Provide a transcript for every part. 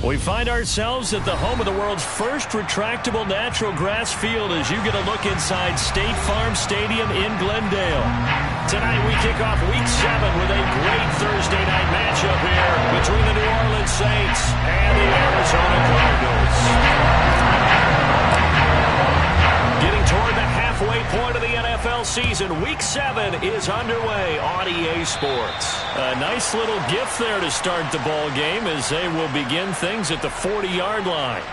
We find ourselves at the home of the world's first retractable natural grass field as you get a look inside State Farm Stadium in Glendale. Tonight we kick off Week 7 with a great Thursday night matchup here between the New Orleans Saints and the Arizona Cardinals. Getting toward the halfway point of the NFL season, Week 7 is underway on EA Sports. A nice little gift there to start the ball game as they will begin things at the 40-yard line.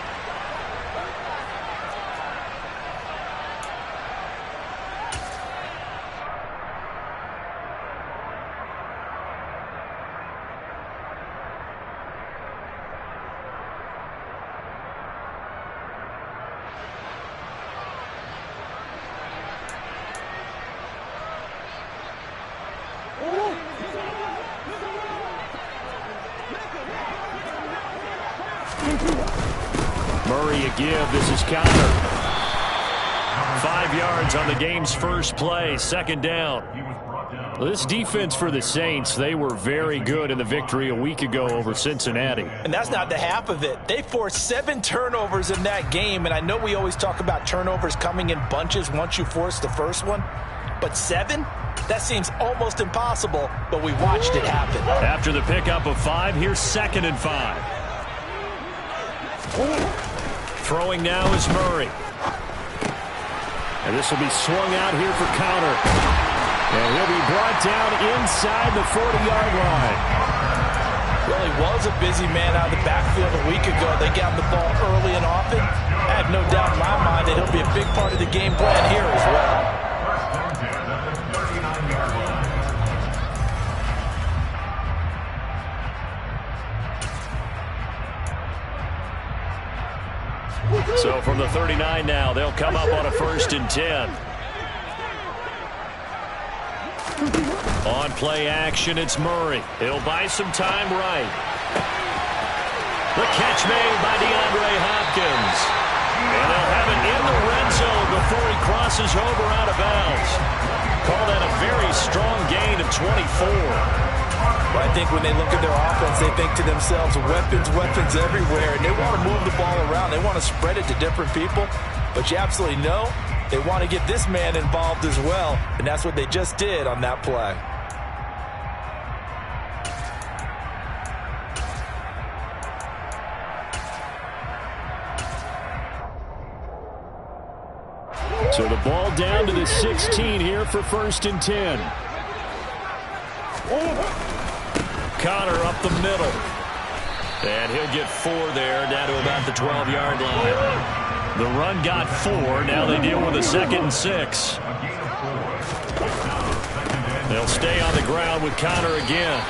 Murray a give. This is Connor. 5 yards on the game's first play. Second down. This defense for the Saints, they were very good in the victory a week ago over Cincinnati. And that's not the half of it. They forced 7 turnovers in that game, and I know we always talk about turnovers coming in bunches once you force the first one, but 7? That seems almost impossible, but we watched it happen. After the pickup of 5, here's 2nd and 5. Throwing now is Murray. And this will be swung out here for Connor. And he'll be brought down inside the 40-yard line. Well, he was a busy man out of the backfield a week ago. They got the ball early and often. I have no doubt in my mind that he'll be a big part of the game plan here as well. So from the 39 now, they'll come up on a 1st and 10. On play action, it's Murray. He'll buy some time right. The catch made by DeAndre Hopkins. And they'll have it in the red zone before he crosses over out of bounds. Call that a very strong gain of 24. I think when they look at their offense, they think to themselves, weapons, weapons everywhere. And they want to move the ball around. They want to spread it to different people. But you absolutely know they want to get this man involved as well. And that's what they just did on that play. So the ball down to the 16 here for 1st and 10. Connor up the middle. And he'll get 4 there, down to about the 12-yard line. The run got 4. Now they deal with a 2nd and 6. They'll stay on the ground with Connor again.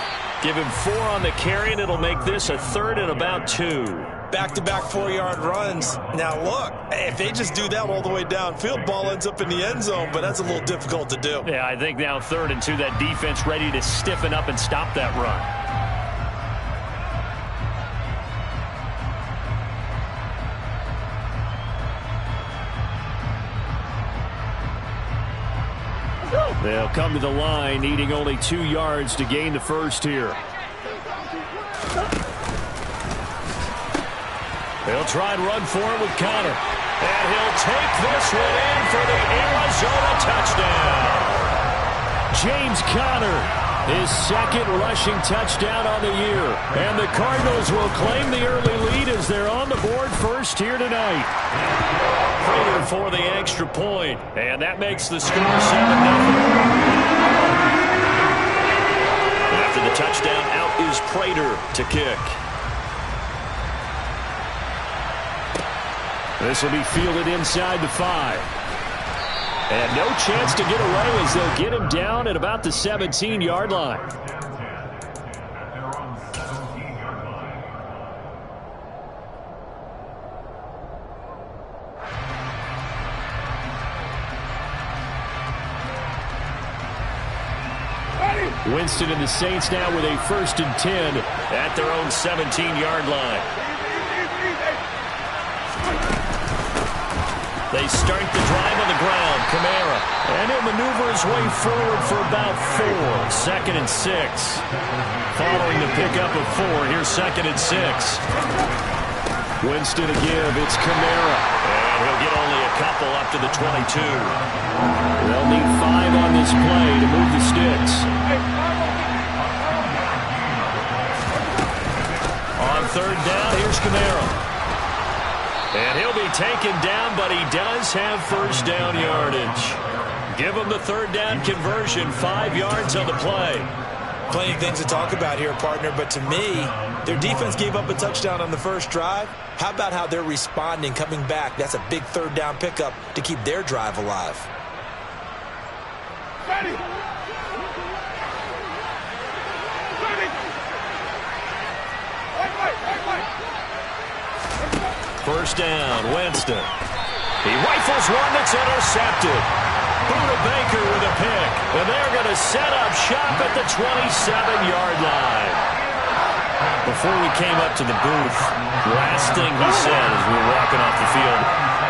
Give him 4 on the carry, and it'll make this a 3rd and about 2. Back-to-back 4-yard runs. Now, look, if they just do that all the way downfield, ball ends up in the end zone, but that's a little difficult to do. Yeah, I think now 3rd and 2, that defense ready to stiffen up and stop that run. They'll come to the line, needing only 2 yards to gain the first here. They'll try and run for it with Connor. And he'll take this one in for the Arizona touchdown. James Conner, his 2nd rushing touchdown on the year. And the Cardinals will claim the early lead as they're on the board first here tonight. Prater for the extra point, and that makes the score 7-0. After the touchdown, out is Prater to kick. This will be fielded inside the 5. And no chance to get away as they'll get him down at about the 17-yard line. Winston and the Saints now with a 1st and 10 at their own 17-yard line. They start the drive on the ground. Kamara. And he'll maneuver his way forward for about 4. 2nd and 6. Following the pickup of 4, here's 2nd and 6. Winston to give. It's Kamara. And he'll get only a couple up to the 22. They'll need 5 on this play to move the sticks. On 3rd down, here's Kamara. And he'll be taken down, but he does have 1st down yardage. Give him the 3rd down conversion, 5 yards on the play. Plenty of things to talk about here, partner, but to me, their defense gave up a touchdown on the first drive. How about how they're responding, coming back? That's a big 3rd down pickup to keep their drive alive. Ready. First down, Winston. He rifles one that's intercepted. Buda Baker with a pick. And they're going to set up shop at the 27-yard line. Before we came up to the booth, last thing he said as we were walking off the field,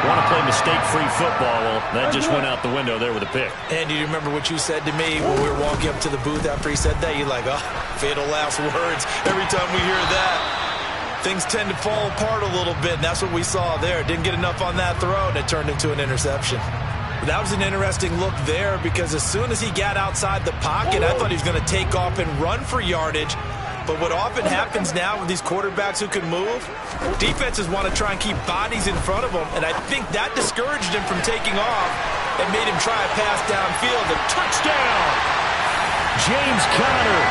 want to play mistake-free football. Well, that just went out the window there with a pick. And you remember what you said to me when we were walking up to the booth after he said that? You're like, oh, fatal last words. Every time we hear that, things tend to fall apart a little bit, and that's what we saw there. Didn't get enough on that throw, and it turned into an interception. But that was an interesting look there because as soon as he got outside the pocket, I thought he was going to take off and run for yardage. But what often happens now with these quarterbacks who can move, defenses want to try and keep bodies in front of them, and I think that discouraged him from taking off and made him try a pass downfield. A touchdown! James Conner,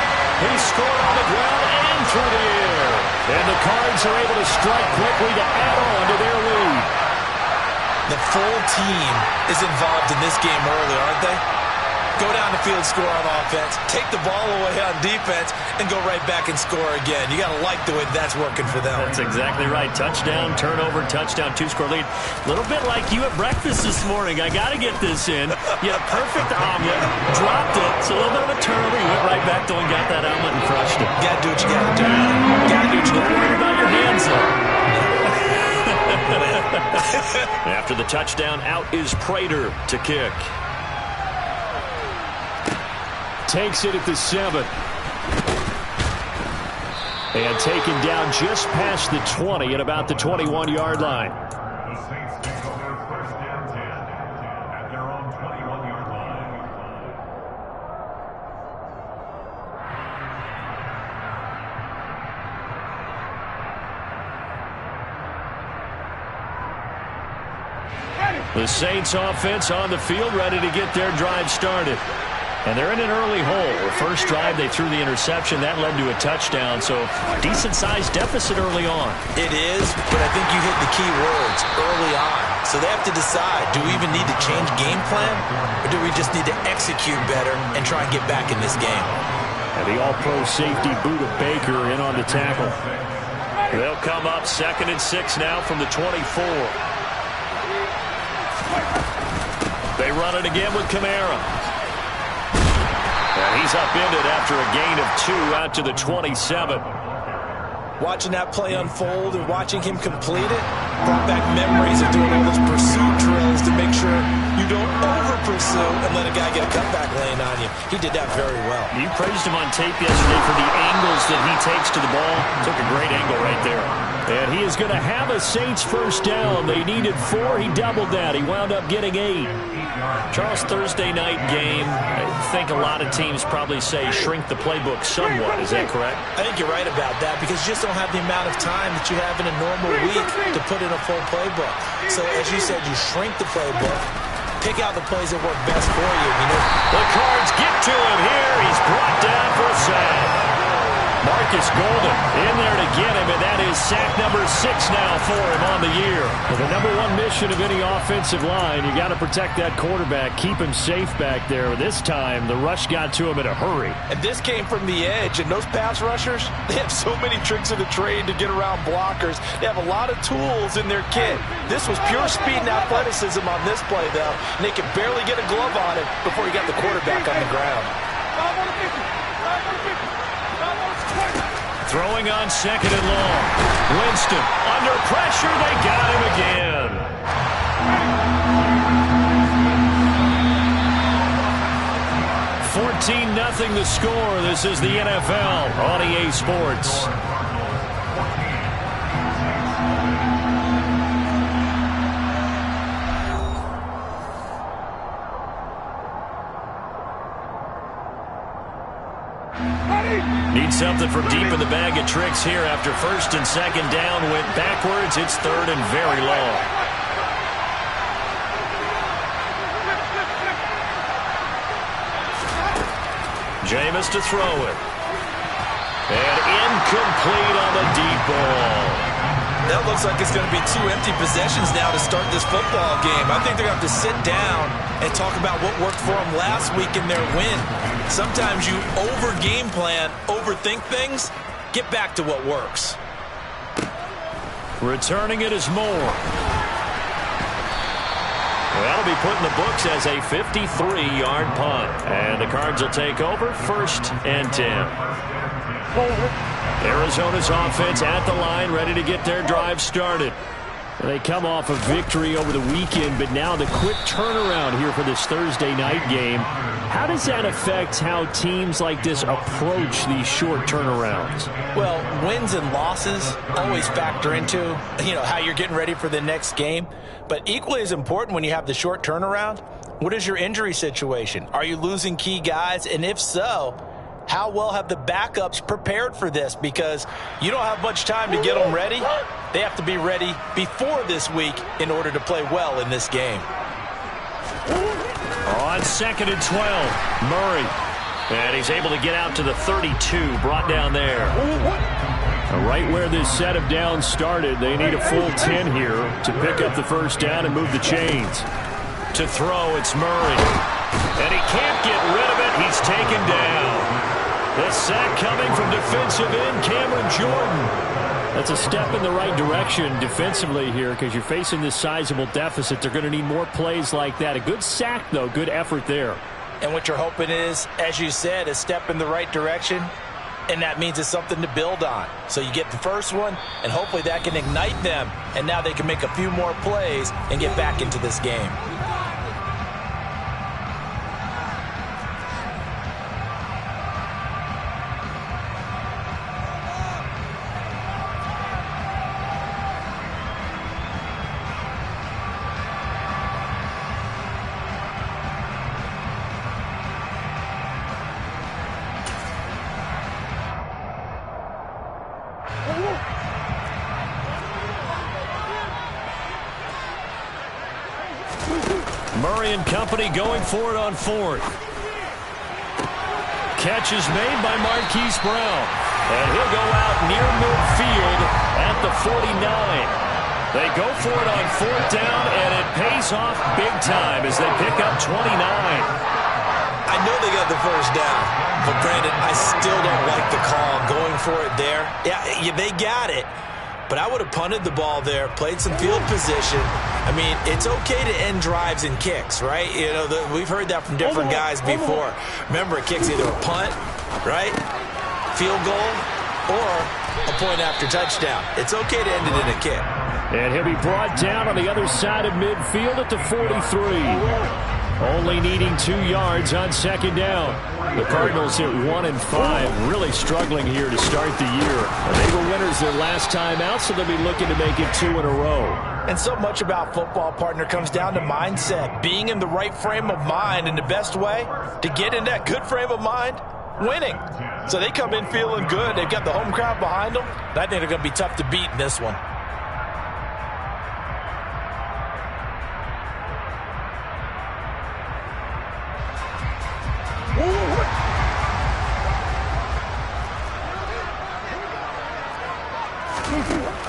he scored on the ground and through the air. And the Cards are able to strike quickly to add on to their lead. The full team is involved in this game early, aren't they? Go down the field, score on offense, take the ball away on defense, and go right back and score again. You got to like the way that's working for them. That's exactly right. Touchdown, turnover, touchdown, 2-score lead. A little bit like you at breakfast this morning. I got to get this in. You had a perfect omelet, dropped it. It's a little bit of a turnover. You went right back to and got that omelet and crushed it. Got to do what you got to do. Got to do what you got to do. Worry about your hands up. After the touchdown, out is Prater to kick. Takes it at the 7. And taken down just past the 20 at about the 21-yard line. The Saints take over 1st and 10 at their own 21-yard line. The Saints offense on the field, ready to get their drive started. And they're in an early hole. The first drive, they threw the interception. That led to a touchdown, so decent-sized deficit early on. It is, but I think you hit the key words, early on. So they have to decide, do we even need to change game plan, or do we just need to execute better and try and get back in this game? And the all-pro safety Buda Baker in on the tackle. They'll come up 2nd and 6 now from the 24. They run it again with Kamara. And he's upended after a gain of 2 out to the 27. Watching that play unfold and watching him complete it brought back memories of doing all those pursuit drills to make sure you don't over-pursue and let a guy get a cutback lane on you. He did that very well. You praised him on tape yesterday for the angles that he takes to the ball. Took a great angle right there. And he is going to have a Saints first down. They needed 4. He doubled that. He wound up getting 8. Charles, Thursday night game, I think a lot of teams probably say shrink the playbook somewhat. Is that correct? I think you're right about that because you just don't have the amount of time that you have in a normal week to put in a full playbook. So as you said, you shrink the playbook, pick out the plays that work best for you. The Cards get to him here. He's brought down for a sack. Marcus Golden in there to get him, and that is sack number 6 now for him on the year. Well, the number 1 mission of any offensive line, you got to protect that quarterback, keep him safe back there. This time, the rush got to him in a hurry. And this came from the edge, and those pass rushers, they have so many tricks of the trade to get around blockers. They have a lot of tools in their kit. This was pure speed and athleticism on this play, though, and they could barely get a glove on it before he got the quarterback on the ground. Throwing on 2nd and long. Winston under pressure. They got him again. 14-0 the score. This is the NFL on EA Sports. Need something from deep in the bag of tricks here after first and second down went backwards. It's third and very long. Jameis to throw it. And incomplete on the deep ball. That looks like it's going to be 2 empty possessions now to start this football game. I think they're going to have to sit down and talk about what worked for them last week in their win. Sometimes you over-game plan, overthink things, get back to what works. Returning it is Moore. That'll be put in the books as a 53-yard punt. And the Cards will take over first and 10. Arizona's offense at the line, ready to get their drive started. They come off a victory over the weekend, but now the quick turnaround here for this Thursday night game. How does that affect how teams like this approach these short turnarounds? Well, wins and losses always factor into, how you're getting ready for the next game. But equally as important when you have the short turnaround, what is your injury situation? Are you losing key guys? And if so, how well have the backups prepared for this? Because you don't have much time to get them ready. They have to be ready before this week in order to play well in this game. On second and 12, Murray. And he's able to get out to the 32, brought down there. Right where this set of downs started, they need a full 10 here to pick up the first down and move the chains. To throw, it's Murray. And he can't get rid of it. He's taken down. The sack coming from defensive end, Cameron Jordan. That's a step in the right direction defensively here because you're facing this sizable deficit. They're going to need more plays like that. A good sack, though. Good effort there. And what you're hoping is, as you said, a step in the right direction, and that means it's something to build on. So you get the first one, and hopefully that can ignite them, and now they can make a few more plays and get back into this game. Murray and company going for it on fourth. Catch is made by Marquise Brown. And he'll go out near midfield at the 49. They go for it on fourth down, and it pays off big time as they pick up 29. I know they got the first down, but Brandon, I still don't like the call going for it there. Yeah, they got it. But I would have punted the ball there, played some field position. I mean, it's okay to end drives and kicks, right? We've heard that from different guys before. Remember, a kick's either a punt, right, field goal, or a point after touchdown. It's okay to end it in a kick. And he'll be brought down on the other side of midfield at the 43. Only needing 2 yards on second down. The Cardinals hit 1-5, really struggling here to start the year. They were winners their last time out, so they'll be looking to make it 2 in a row. And so much about football, partner, comes down to mindset. Being in the right frame of mind, and the best way to get in that good frame of mind, winning. So they come in feeling good. They've got the home crowd behind them. I think they're going to be tough to beat in this one.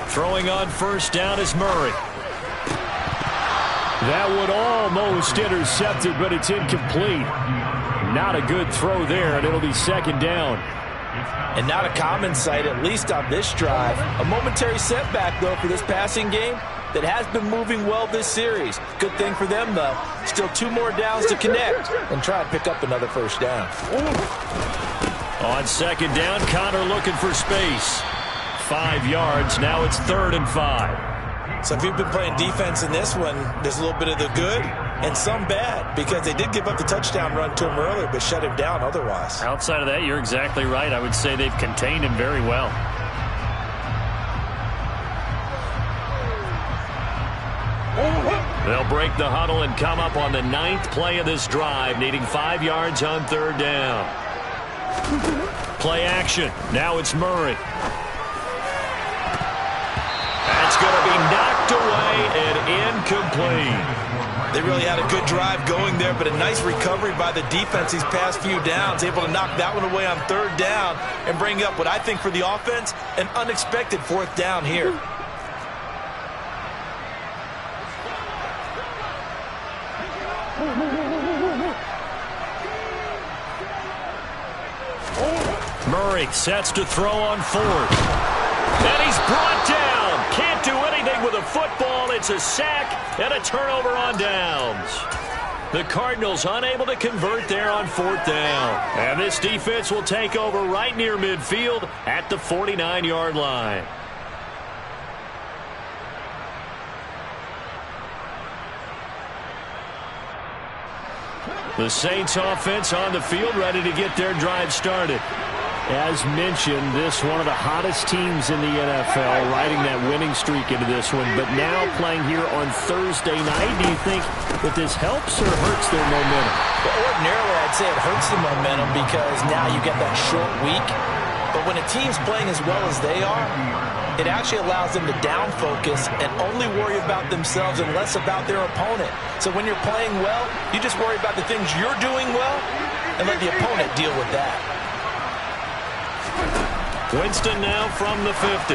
Throwing on first down is Murray. That would almost intercept it, but it's incomplete. Not a good throw there, and it'll be second down. And not a common sight, at least on this drive. A momentary setback, though, for this passing game that has been moving well this series. Good thing for them, though. Still 2 more downs to connect and try and pick up another first down. On second down, Connor looking for space. 5 yards. Now it's 3rd and 5. So if you've been playing defense in this one, there's a little bit of the good and some bad, because they did give up the touchdown run to him earlier, but shut him down otherwise. Outside of that, you're exactly right. I would say they've contained him very well. They'll break the huddle and come up on the 9th play of this drive, needing 5 yards on 3rd down. Play action. Now it's Murray. That's going to be knocked away and incomplete. They really had a good drive going there, but a nice recovery by the defense these past few downs, able to knock that one away on 3rd down and bring up what I think for the offense, an unexpected 4th down here. Murray sets to throw on 4th. And he's brought down. Can't do anything with a football. It's a sack and a turnover on downs. The Cardinals unable to convert there on 4th down. And this defense will take over right near midfield at the 49-yard line. The Saints offense on the field, ready to get their drive started. As mentioned, this one of the hottest teams in the NFL, riding that winning streak into this one, but now playing here on Thursday night. Do you think that this helps or hurts their momentum? Well, ordinarily, I'd say it hurts the momentum because now you get that short week. But when a team's playing as well as they are, it actually allows them to down focus and only worry about themselves and less about their opponent. So when you're playing well, you just worry about the things you're doing well and let the opponent deal with that. Winston now from the 50.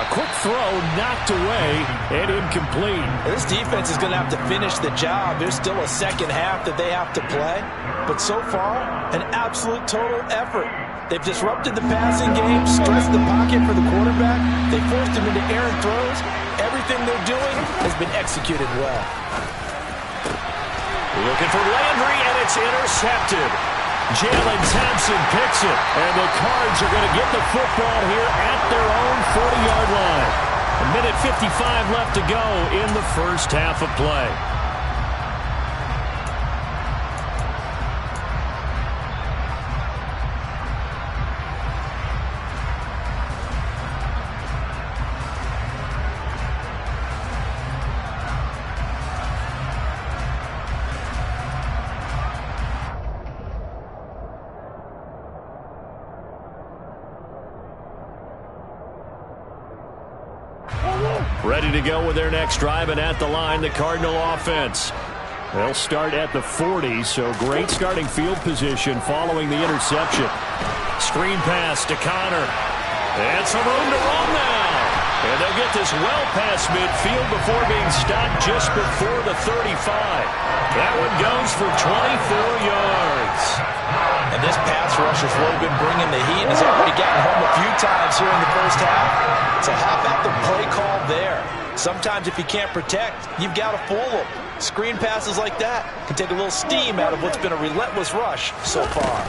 Quick throw knocked away and incomplete. This defense is going to have to finish the job. There's still a second half that they have to play. But so far, an absolute total effort. They've disrupted the passing game, stressed the pocket for the quarterback. They forced him into errant throws. Everything they're doing has been executed well. Looking for Landry, and it's intercepted. Jalen Thompson picks it, and the Cards are going to get the football here at their own 40-yard line. 1:55 left to go in the first half of play. Ready to go with their next drive, and at the line, the Cardinal offense. They'll start at the 40, so great starting field position following the interception. Screen pass to Connor. And some room to run now. And they'll get this well past midfield before being stopped just before the 35. That one goes for 24 yards. And this pass rush has really been bringing the heat and has already gotten home a few times here in the first half. So how about the play call there? Sometimes if you can't protect, you've got to fool them. Screen passes like that can take a little steam out of what's been a relentless rush so far.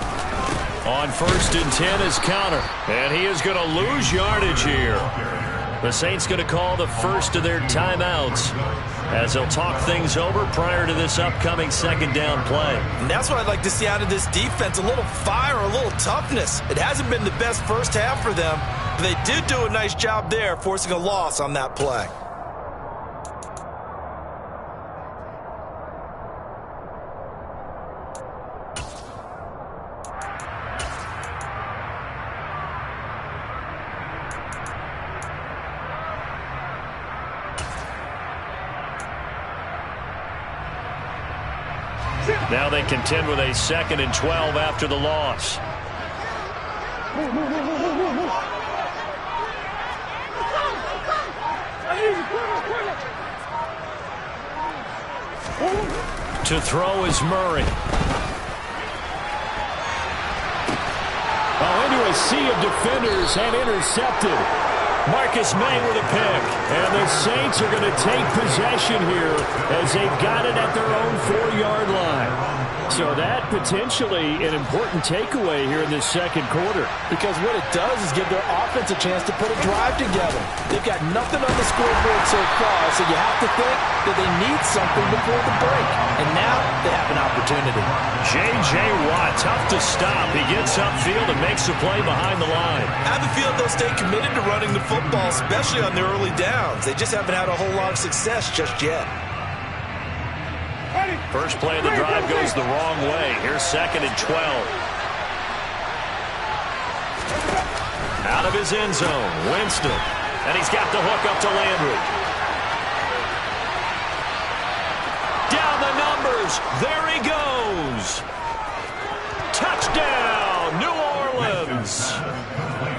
On 1st and 10 is Connor, and he is going to lose yardage here. The Saints going to call the first of their timeouts as they'll talk things over prior to this upcoming second down play. And that's what I'd like to see out of this defense, a little fire, a little toughness. It hasn't been the best first half for them, but they did do a nice job there, forcing a loss on that play. Now they contend with a 2nd and 12 after the loss. To throw is Murray. Into a sea of defenders and intercepted. Marcus May with a pick. And the Saints are going to take possession here as they've got it at their own 4-yard line. So that potentially an important takeaway here in this second quarter. Because what it does is give their offense a chance to put a drive together. They've got nothing on the scoreboard so far, so you have to think that they need something before the break. And now they have an opportunity. J.J. Watt, tough to stop. He gets upfield and makes a play behind the line. I have a feeling they'll stay committed to running the football, especially on their early downs. They just haven't had a whole lot of success just yet. First play of the drive goes the wrong way. Here's 2nd and 12. Out of his end zone, Winston. And he's got the hook up to Landry. Down the numbers. There he goes. Touchdown, New Orleans.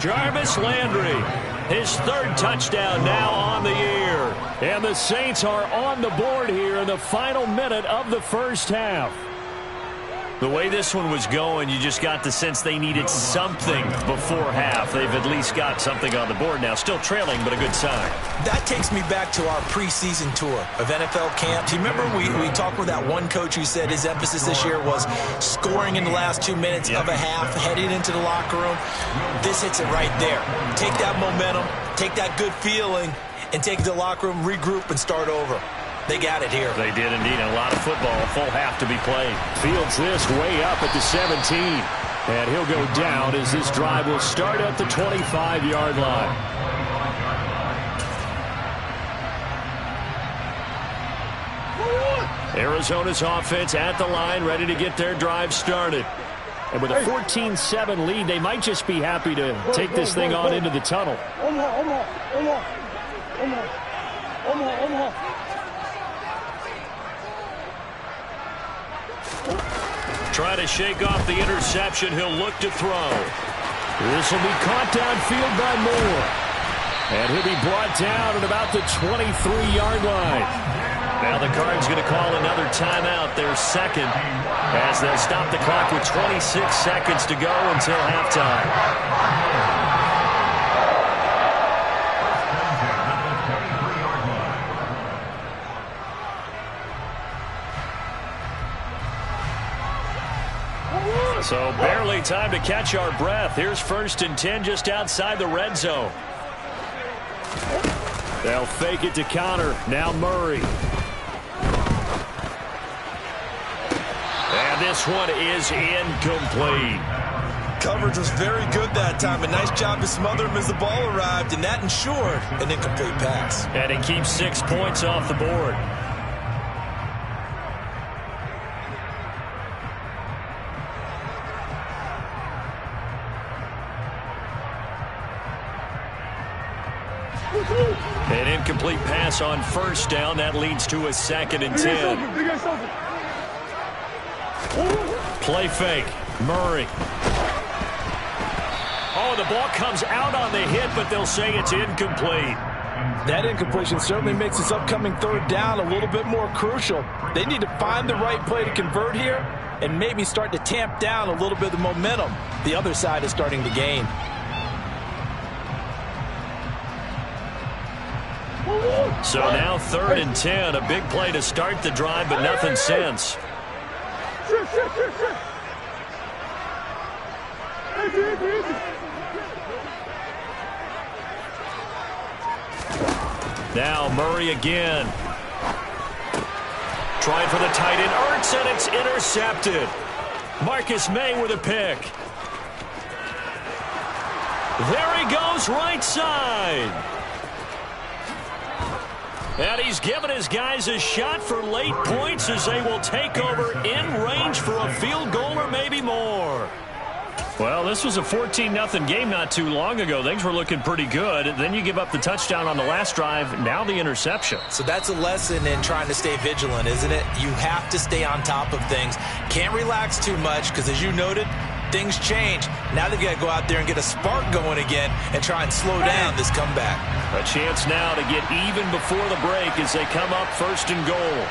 Jarvis Landry, his 3rd touchdown now on the year. And the Saints are on the board here in the final minute of the first half. The way this one was going, you just got the sense they needed something before half. They've at least got something on the board now. Still trailing, but a good sign. That takes me back to our preseason tour of NFL camp. Do you remember we talked with that one coach who said his emphasis this year was scoring in the last 2 minutes of a half, heading into the locker room? This hits it right there. Take that momentum, take that good feeling, and take it to the locker room, regroup, and start over. They got it here. They did indeed. A lot of football, a full half to be played. Fields this way up at the 17. And he'll go down as this drive will start at the 25-yard line. Arizona's offense at the line, ready to get their drive started. And with a 14-7 lead, they might just be happy to take this thing on into the tunnel. Try to shake off the interception. He'll look to throw. This will be caught downfield by Moore. And he'll be brought down at about the 23-yard line. Now the Cards going to call another timeout, their 2nd, as they'll stop the clock with 26 seconds to go until halftime. So barely time to catch our breath. Here's 1st and 10 just outside the red zone. They'll fake it to Connor. Now Murray. And this one is incomplete. Coverage was very good that time. A nice job to smother him as the ball arrived, and that ensured an incomplete pass. And it keeps 6 points off the board. An incomplete pass on 1st down. That leads to a 2nd and 10. Play fake. Murray. Oh, the ball comes out on the hit, but they'll say it's incomplete. That incompletion certainly makes this upcoming 3rd down a little bit more crucial. They need to find the right play to convert here and maybe start to tamp down a little bit of the momentum the other side is starting to gain. So now 3rd and 10. A big play to start the drive, but nothing since. Now Murray again. Trying for the tight end. Ertz, and it's intercepted. Marcus May with a pick. There he goes, right side. And he's given his guys a shot for late points as they will take over in range for a field goal or maybe more. Well, this was a 14-0 game not too long ago. Things were looking pretty good. Then you give up the touchdown on the last drive. Now the interception. So that's a lesson in trying to stay vigilant, isn't it? You have to stay on top of things. Can't relax too much because, as you noted, things change. Now they've got to go out there and get a spark going again and try and slow down this comeback. A chance now to get even before the break as they come up 1st and goal.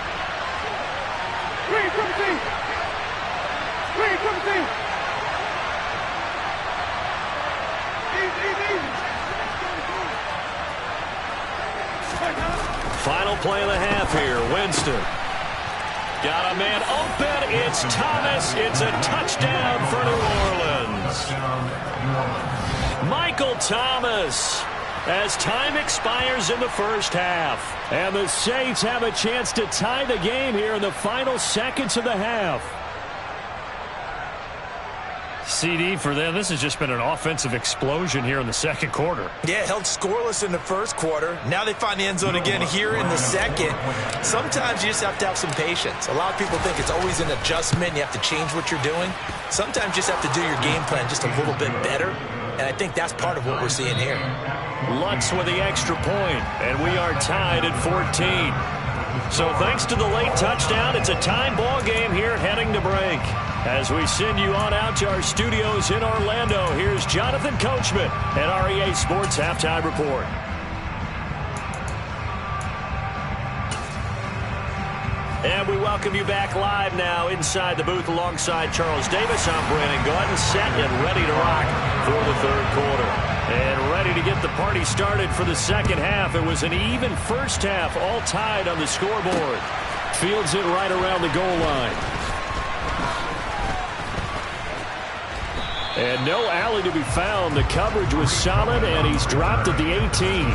Final play of the half here. Winston. Got a man open. It's Thomas. It's a touchdown for New Orleans. Michael Thomas, as time expires in the first half. And the Saints have a chance to tie the game here in the final seconds of the half. CD for them, this has just been an offensive explosion here in the second quarter. Yeah, held scoreless in the first quarter. Now they find the end zone again here in the second. Sometimes you just have to have some patience. A lot of people think it's always an adjustment. You have to change what you're doing. Sometimes you just have to do your game plan just a little bit better. And I think that's part of what we're seeing here. Lutz with the extra point, and we are tied at 14. So thanks to the late touchdown, it's a time ball game here heading to break. As we send you on out to our studios in Orlando, here's Jonathan Coachman at REA Sports Halftime Report. And we welcome you back live now inside the booth alongside Charles Davis. I'm Brandon Gordon, set and ready to rock for the third quarter. And ready to get the party started for the second half. It was an even first half, all tied on the scoreboard. Fields it right around the goal line. And no alley to be found. The coverage was solid, and he's dropped at the 18.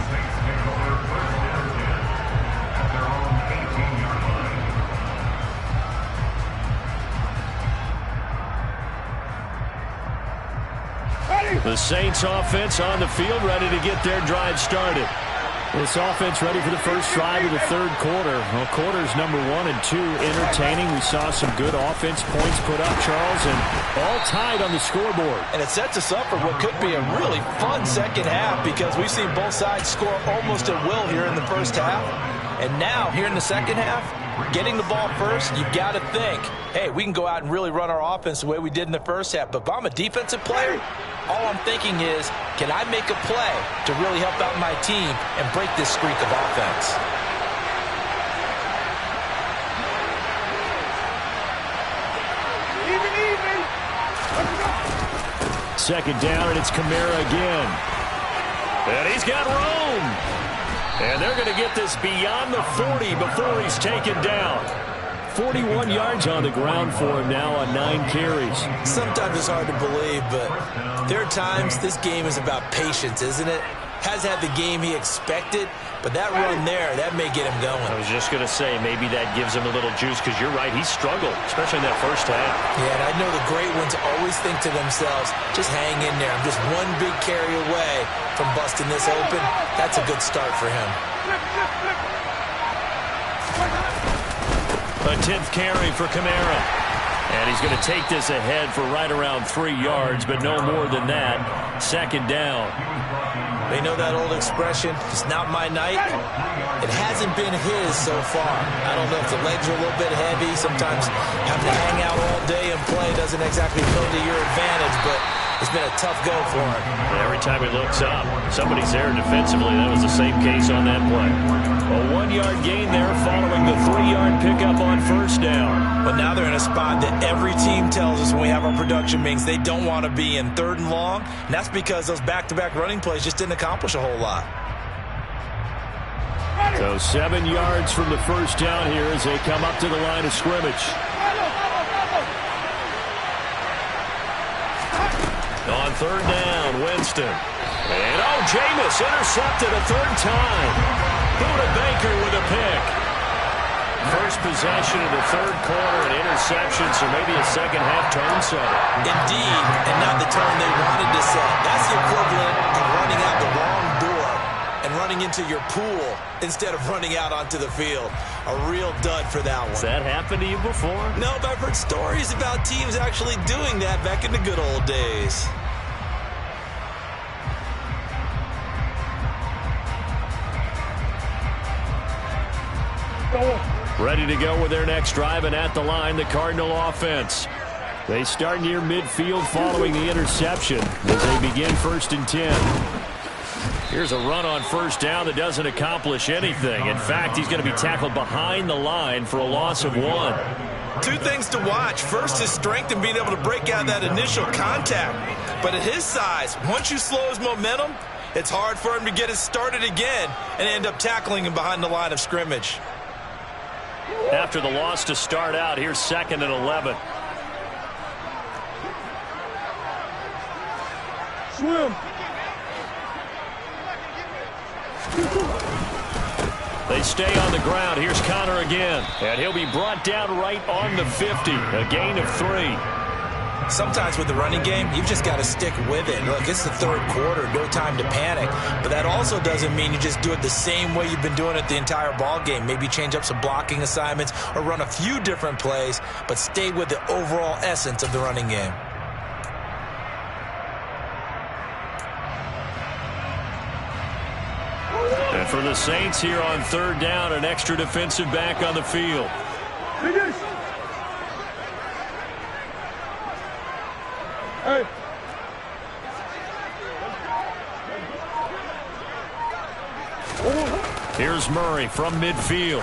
The Saints offense on the field, ready to get their drive started. This offense ready for the first drive of the third quarter. Well, quarters number 1 and 2 entertaining. We saw some good offense points put up, Charles, and all tied on the scoreboard. And it sets us up for what could be a really fun second half because we've seen both sides score almost at will here in the first half. And now, here in the second half, getting the ball first, you've got to think, hey, we can go out and really run our offense the way we did in the first half. But if I'm a defensive player, all I'm thinking is, can I make a play to really help out my team and break this streak of offense? Second down, and it's Kamara again. And he's got room. And they're going to get this beyond the 40 before he's taken down. 41 yards on the ground for him now on 9 carries. Sometimes it's hard to believe, but there are times this game is about patience, isn't it? Has had the game he expected, but that run there, that may get him going. I was just going to say, maybe that gives him a little juice, because you're right, he struggled, especially in that first half. Yeah, and I know the great ones always think to themselves, just hang in there. I'm just one big carry away from busting this open. That's a good start for him. A 10th carry for Kamara. And he's going to take this ahead for right around 3 yards, but no more than that. Second down. They know that old expression, it's not my night. It hasn't been his so far. I don't know if the legs are a little bit heavy. Sometimes having to hang out all day and play doesn't exactly play to your advantage, but it's been a tough go for him. Every time he looks up, somebody's there defensively. That was the same case on that play. A 1-yard gain there following the 3-yard pickup on first down. But now they're in a spot that every team tells us when we have our production meetings they don't want to be in, 3rd and long. And that's because those back-to-back running plays just didn't accomplish a whole lot. So 7 yards from the first down here as they come up to the line of scrimmage. On 3rd down, Winston. And Jameis intercepted a 3rd time. Buda Baker with a pick. First possession of the 3rd quarter, an interception, so maybe a second half tone setter. Indeed, and not the tone they wanted to set. That's the equivalent of running out the wrong door and running into your pool instead of running out onto the field. A real dud for that one. Has that happened to you before? No, but I've heard stories about teams actually doing that back in the good old days. Ready to go with their next drive, and at the line, the Cardinal offense. They start near midfield following the interception as they begin 1st and 10. Here's a run on first down that doesn't accomplish anything. In fact, he's going to be tackled behind the line for a loss of 1. 2 things to watch. First, his strength and being able to break out that initial contact. But at his size, once you slow his momentum, it's hard for him to get it started again and end up tackling him behind the line of scrimmage. After the loss to start out, here's 2nd and 11. Swim. They stay on the ground. Here's Connor again. And he'll be brought down right on the 50. A gain of 3. Sometimes with the running game, you've just got to stick with it. Look, it's the third quarter, no time to panic. But that also doesn't mean you just do it the same way you've been doing it the entire ball game. Maybe change up some blocking assignments or run a few different plays, but stay with the overall essence of the running game. And for the Saints here on 3rd down, an extra defensive back on the field. Hey. Here's Murray from midfield.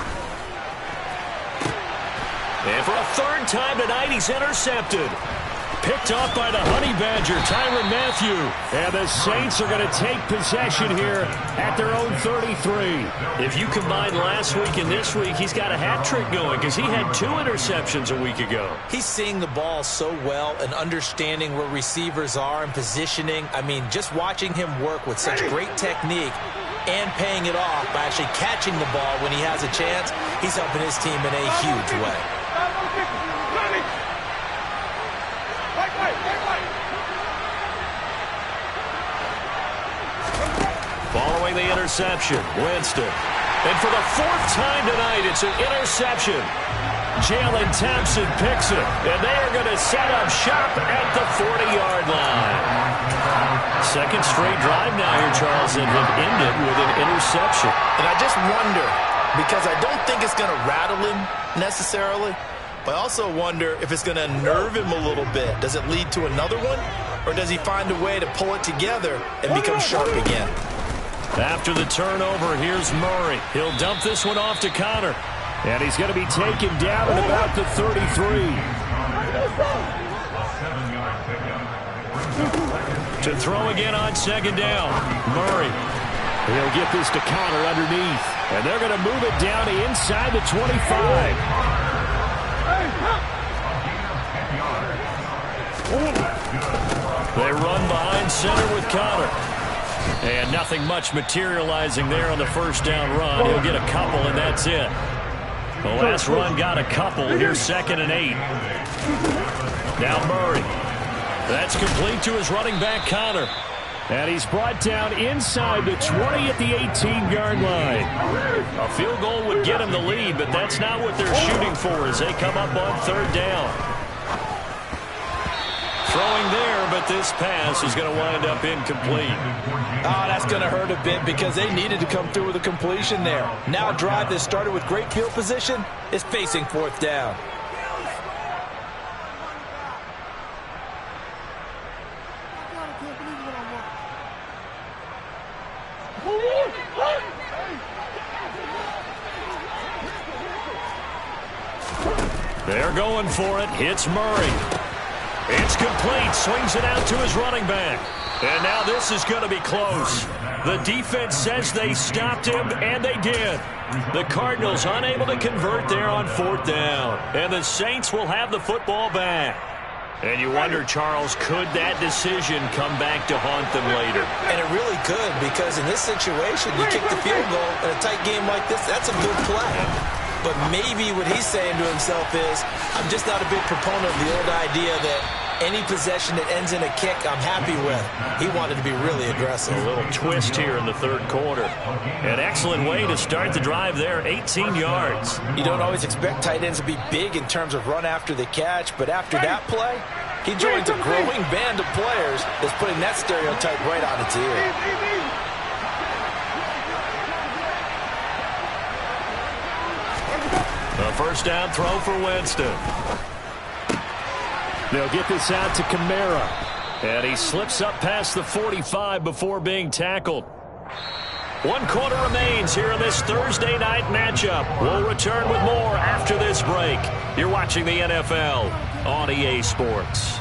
And for a 3rd time tonight, he's intercepted. Picked off by the Honey Badger, Tyrann Mathieu. And the Saints are going to take possession here at their own 33. If you combine last week and this week, he's got a hat trick going because he had 2 interceptions a week ago. He's seeing the ball so well and understanding where receivers are and positioning. I mean, just watching him work with such great technique and paying it off by actually catching the ball when he has a chance, he's helping his team in a huge way. Following the interception, Winston. And for the 4th time tonight, it's an interception. Jalen Thompson picks it, and they are going to set up shop at the 40-yard line. 2nd straight drive now here, Charles, and have ended with an interception. And I just wonder, because I don't think it's going to rattle him necessarily, but I also wonder if it's going to nerve him a little bit. Does it lead to another one, or does he find a way to pull it together and become sharp again? After the turnover, here's Murray. He'll dump this one off to Connor. And he's going to be taken down at about the 33. To throw again on 2nd down. Murray. He'll get this to Connor underneath. And they're going to move it down to inside the 25. They run behind center with Connor. And nothing much materializing there on the 1st down run. He'll get a couple, and that's it. The last run got a couple. Here's 2nd and 8. Now Murray. That's complete to his running back, Connor. And he's brought down inside the 20 at the 18-yard line. A field goal would get him the lead, but that's not what they're shooting for as they come up on 3rd down. Throwing there, but this pass is going to wind up incomplete. Oh, that's going to hurt a bit because they needed to come through with a completion there. Now a drive that started with great field position is facing 4th down. They're going for it. Hits Murray. It's complete. Swings it out to his running back. And now this is going to be close. The defense says they stopped him, and they did. The Cardinals unable to convert there on 4th down. And the Saints will have the football back. And you wonder, Charles, could that decision come back to haunt them later? And it really could, because in this situation, you kick the field goal in a tight game like this, that's a good play. But maybe what he's saying to himself is, I'm just not a big proponent of the old idea that any possession that ends in a kick, I'm happy with. He wanted to be really aggressive. A little twist here in the 3rd quarter. An excellent way to start the drive there, 18 yards. You don't always expect tight ends to be big in terms of run after the catch, but after that play, he joins a growing band of players that's putting that stereotype right on its ear. A 1st down throw for Winston. They'll get this out to Kamara. And he slips up past the 45 before being tackled. 1 quarter remains here in this Thursday night matchup. We'll return with more after this break. You're watching the NFL on EA Sports.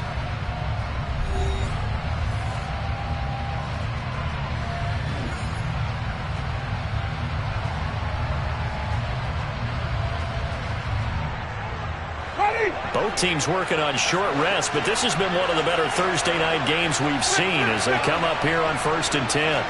Both teams working on short rest, but this has been one of the better Thursday night games we've seen as they come up here on 1st and 10.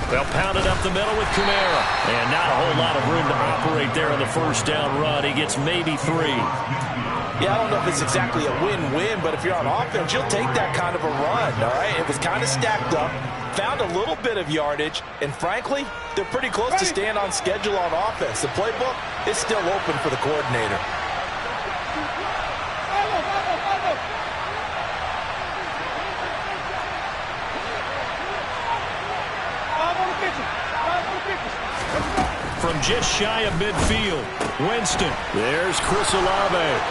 They'll pound it up the middle with Kamara. And not a whole lot of room to operate there on the first down run. He gets maybe 3. Yeah, I don't know if it's exactly a win-win, but if you're on offense, you'll take that kind of a run, all right? It was kind of stacked up, found a little bit of yardage, and frankly, they're pretty close to staying on schedule on offense. The playbook is still open for the coordinator. From just shy of midfield, Winston. There's Chris Olave.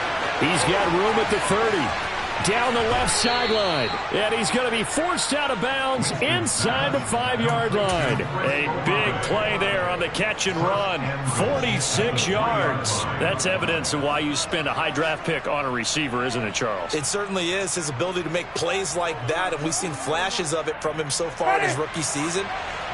He's got room at the 30. Down the left sideline. And he's going to be forced out of bounds inside the 5-yard line. A big play there on the catch and run. 46 yards. That's evidence of why you spend a high draft pick on a receiver, isn't it, Charles? It certainly is. His ability to make plays like that, and we've seen flashes of it from him so far in his rookie season.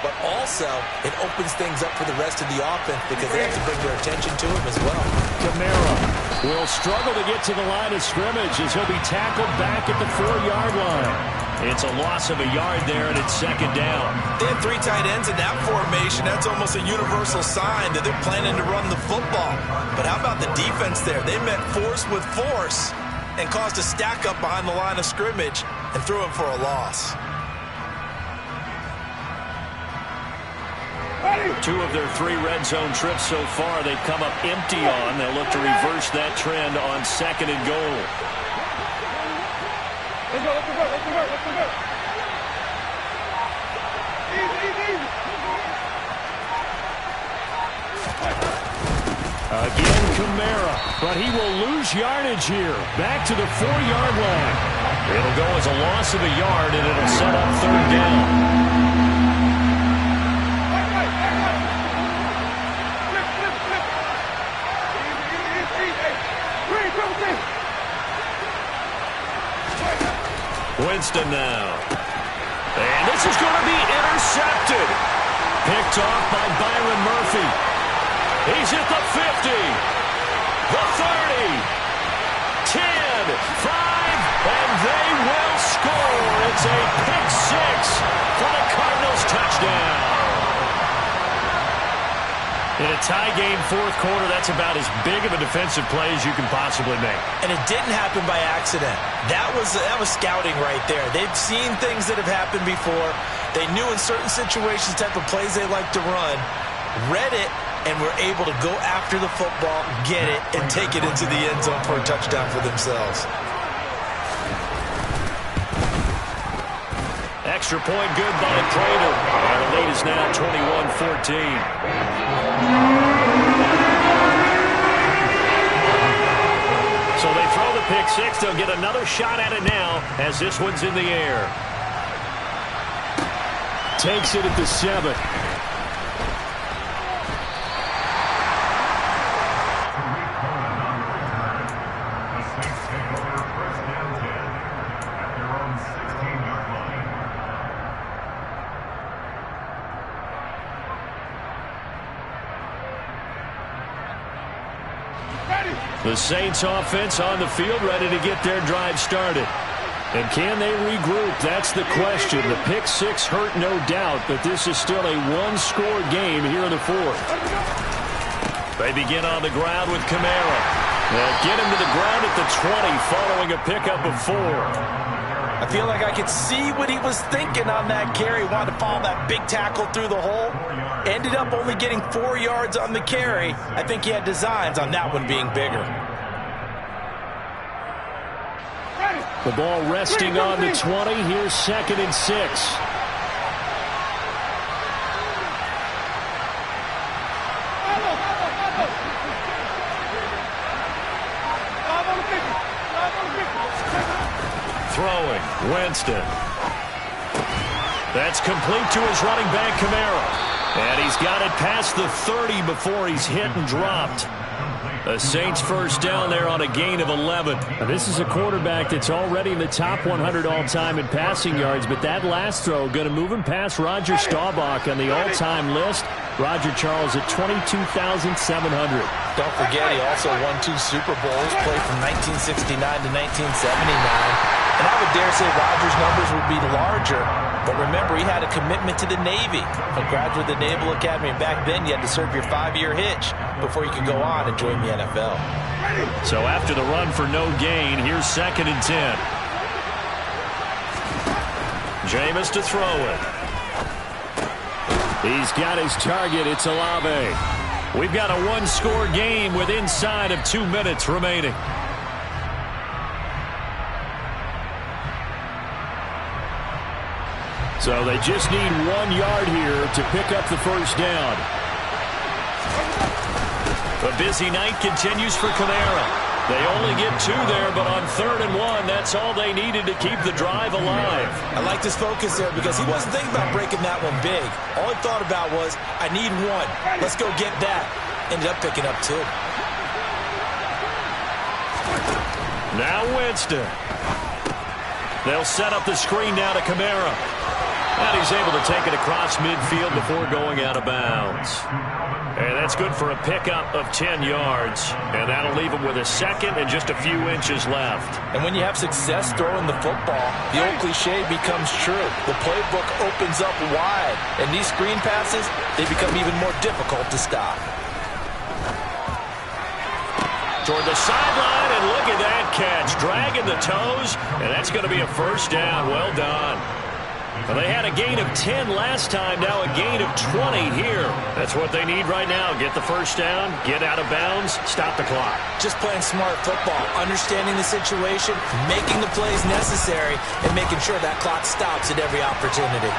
But also, it opens things up for the rest of the offense because they have to bring their attention to him as well. Kamara will struggle to get to the line of scrimmage as he'll be tackled back at the 4-yard line. It's a loss of a yard there, and it's second down. They had 3 tight ends in that formation. That's almost a universal sign that they're planning to run the football. But how about the defense there? They met force with force and caused a stack up behind the line of scrimmage and threw him for a loss. 2 of their 3 red zone trips so far they've come up empty on. They'll look to reverse that trend on 2nd and goal. Let's go. Easy. Again, Kamara, but he will lose yardage here. Back to the 4-yard line. It'll go as a loss of a yard, and it'll set up 3rd down. Winston now. And this is going to be intercepted. Picked off by Byron Murphy. He's at the 50. The 30. 10. 5. And they will score. It's a pick 6 for the Cardinals touchdown. In a tie game, 4th quarter, that's about as big of a defensive play as you can possibly make. And it didn't happen by accident. That was scouting right there. They've seen things that have happened before. They knew in certain situations the type of plays they like to run, read it, and were able to go after the football, get it, and take it into the end zone for a touchdown for themselves. Extra point good by Prater. And the lead is now 21-14. So they throw the pick 6. They'll get another shot at it now as this one's in the air. Takes it at the 7. The Saints offense on the field, ready to get their drive started. And can they regroup? That's the question. The pick 6 hurt, no doubt, but this is still a 1-score game here in the 4th. They begin on the ground with Kamara. They'll get him to the ground at the 20 following a pickup of 4. I feel like I could see what he was thinking on that carry. Wanted to follow that big tackle through the hole. Ended up only getting 4 yards on the carry. I think he had designs on that one being bigger. The ball resting on the 20. Here's 2nd and 6. Throwing, Winston. That's complete to his running back, Kamara. And he's got it past the 30 before he's hit and dropped. The Saints first down there on a gain of 11. Now, this is a quarterback that's already in the top 100 all-time in passing yards, but that last throw going to move him past Roger Staubach on the all-time list. Roger Charles at 22,700. Don't forget, he also won 2 Super Bowls, played from 1969 to 1979. And I would dare say Rodgers' numbers would be larger. But remember, he had a commitment to the Navy. A graduate of the Naval Academy. And back then, you had to serve your 5-year hitch before you could go on and join the NFL. So after the run for no gain, here's 2nd and 10. Jameis to throw it. He's got his target. It's Olave. We've got a 1-score game with inside of 2 minutes remaining. So they just need 1 yard here to pick up the first down. A busy night continues for Kamara. They only get 2 there, but on 3rd and 1, that's all they needed to keep the drive alive. I liked his focus there because he wasn't thinking about breaking that one big. All he thought about was, I need 1. Let's go get that. Ended up picking up 2. Now Winston. They'll set up the screen now to Kamara. And he's able to take it across midfield before going out of bounds. And that's good for a pickup of 10 yards. And that'll leave him with a second and just a few inches left. And when you have success throwing the football, the old cliche becomes true. The playbook opens up wide. And these screen passes, they become even more difficult to stop. Toward the sideline, and look at that catch. Dragging the toes, and that's going to be a first down. Well done. Well, they had a gain of 10 last time, now a gain of 20 here. That's what they need right now. Get the first down, get out of bounds, stop the clock. Just playing smart football, understanding the situation, making the plays necessary, and making sure that clock stops at every opportunity.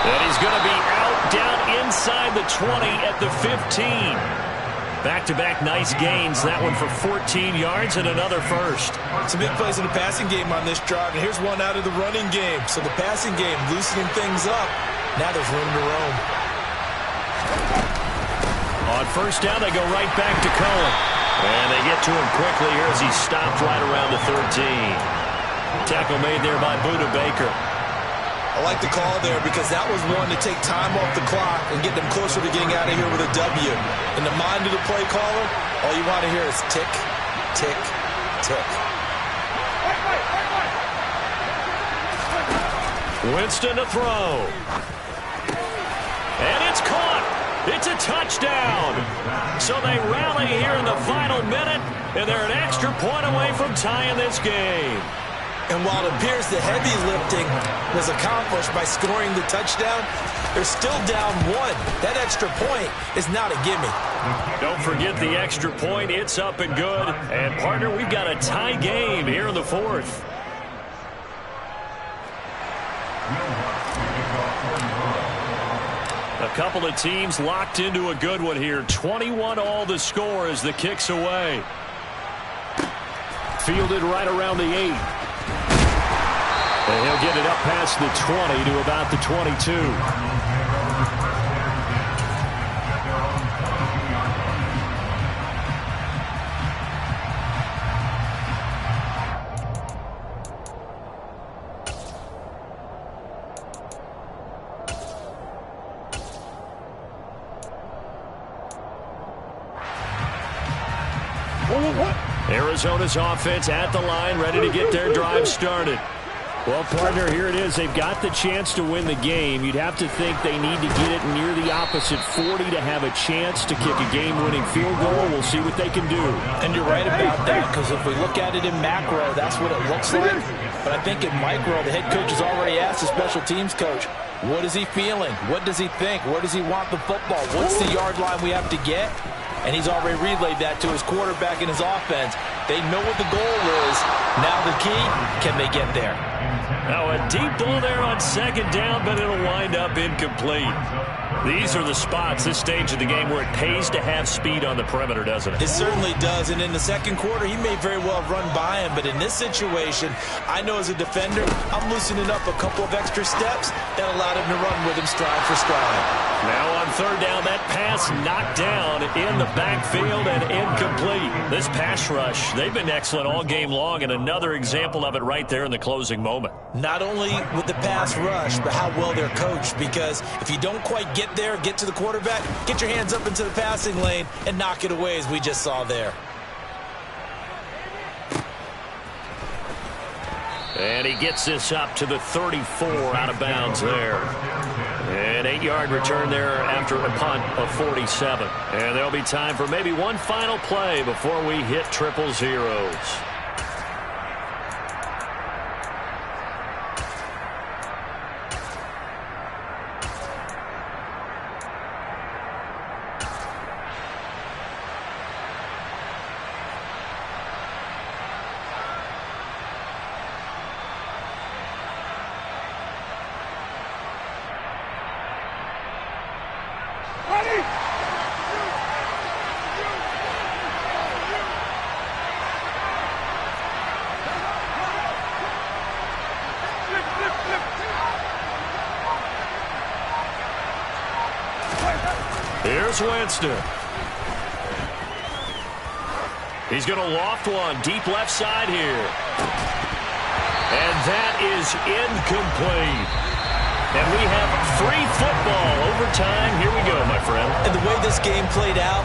And he's going to be out down inside the 20 at the 15. Back-to-back nice gains. That one for 14 yards and another first. Some big plays in the passing game on this drive, and here's one out of the running game. So the passing game loosening things up. Now there's room to roam. On first down, they go right back to Cohen. And they get to him quickly here as he stopped right around the 13. Tackle made there by Budda Baker. I like the call there because that was one to take time off the clock and get them closer to getting out of here with a W. In the mind of the play caller, all you want to hear is tick, tick, tick. Winston to throw. And it's caught. It's a touchdown. So they rally here in the final minute, and they're an extra point away from tying this game. And while it appears the heavy lifting was accomplished by scoring the touchdown, they're still down 1. That extra point is not a gimme. Don't forget the extra point. It's up and good. And, partner, we've got a tie game here in the 4th. A couple of teams locked into a good one here. 21-all the score as the kick's away. Fielded right around the 8. And he'll get it up past the 20 to about the 22. Arizona's offense at the line, ready to get their drive started. Well, partner, here it is. They've got the chance to win the game. You'd have to think they need to get it near the opposite 40 to have a chance to kick a game-winning field goal. We'll see what they can do. And you're right about that, because if we look at it in macro, that's what it looks like. But I think in micro, the head coach has already asked the special teams coach, what is he feeling? What does he think? Where does he want the football? What's the yard line we have to get? And he's already relayed that to his quarterback and his offense. They know what the goal is. Now the key, can they get there? Now a deep ball there on second down, but it'll wind up incomplete. These are the spots, this stage of the game, where it pays to have speed on the perimeter, doesn't it? It certainly does, and in the second quarter, he may very well have run by him, but in this situation, I know as a defender, I'm loosening up a couple of extra steps that allowed him to run with him stride for stride. Now on third down, that pass knocked down in the backfield and incomplete. This pass rush, they've been excellent all game long, and another example of it right there in the closing moment. Not only with the pass rush, but how well they're coached, because if you don't quite get there, get to the quarterback, get your hands up into the passing lane and knock it away as we just saw there. And he gets this up to the 34 out of bounds there. An 8-yard return there after a punt of 47. And there'll be time for maybe one final play before we hit 000. Here's Winston. He's going to loft one deep left side here. And that is incomplete. And we have free football overtime. Here we go, my friend. And the way this game played out,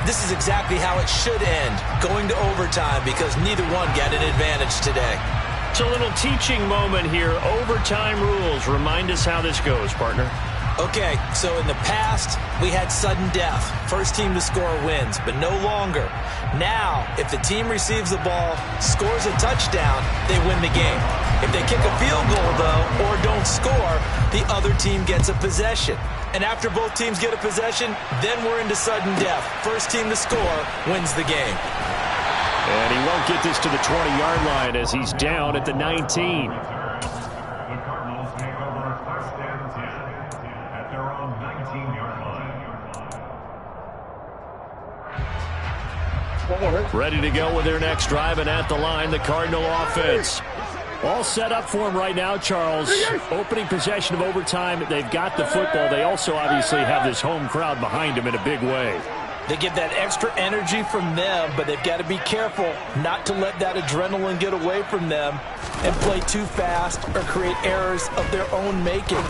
this is exactly how it should end, going to overtime, because neither one got an advantage today. It's a little teaching moment here. Overtime rules. Remind us how this goes, partner. Okay, so in the past, we had sudden death. First team to score wins, but no longer. Now, if the team receives the ball, scores a touchdown, they win the game. If they kick a field goal, though, or don't score, the other team gets a possession. And after both teams get a possession, then we're into sudden death. First team to score wins the game. And he won't get this to the 20-yard line as he's down at the 19. Ready to go with their next drive, and at the line, the Cardinal offense. All set up for him right now, Charles. Opening possession of overtime. They've got the football. They also obviously have this home crowd behind them in a big way. They get that extra energy from them, but they've got to be careful not to let that adrenaline get away from them and play too fast or create errors of their own making.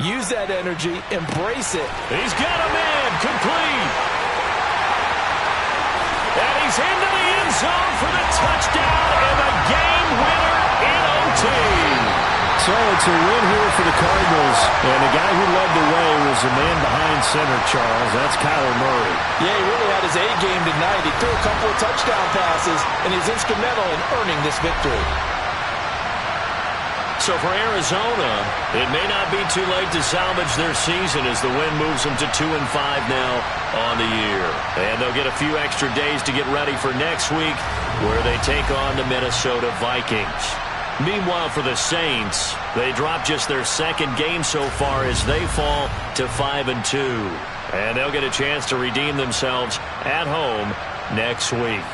Use that energy, embrace it. He's got a man, complete. And he's into the end zone for the touchdown and the game winner in OT. So it's a win here for the Cardinals, and the guy who led the way was the man behind center, Charles. That's Kyler Murray. Yeah, he really had his A game tonight. He threw a couple of touchdown passes, and he's instrumental in earning this victory. So for Arizona, it may not be too late to salvage their season as the win moves them to 2-5 now on the year. And they'll get a few extra days to get ready for next week, where they take on the Minnesota Vikings. Meanwhile, for the Saints, they drop just their second game so far as they fall to 5-2. And they'll get a chance to redeem themselves at home next week.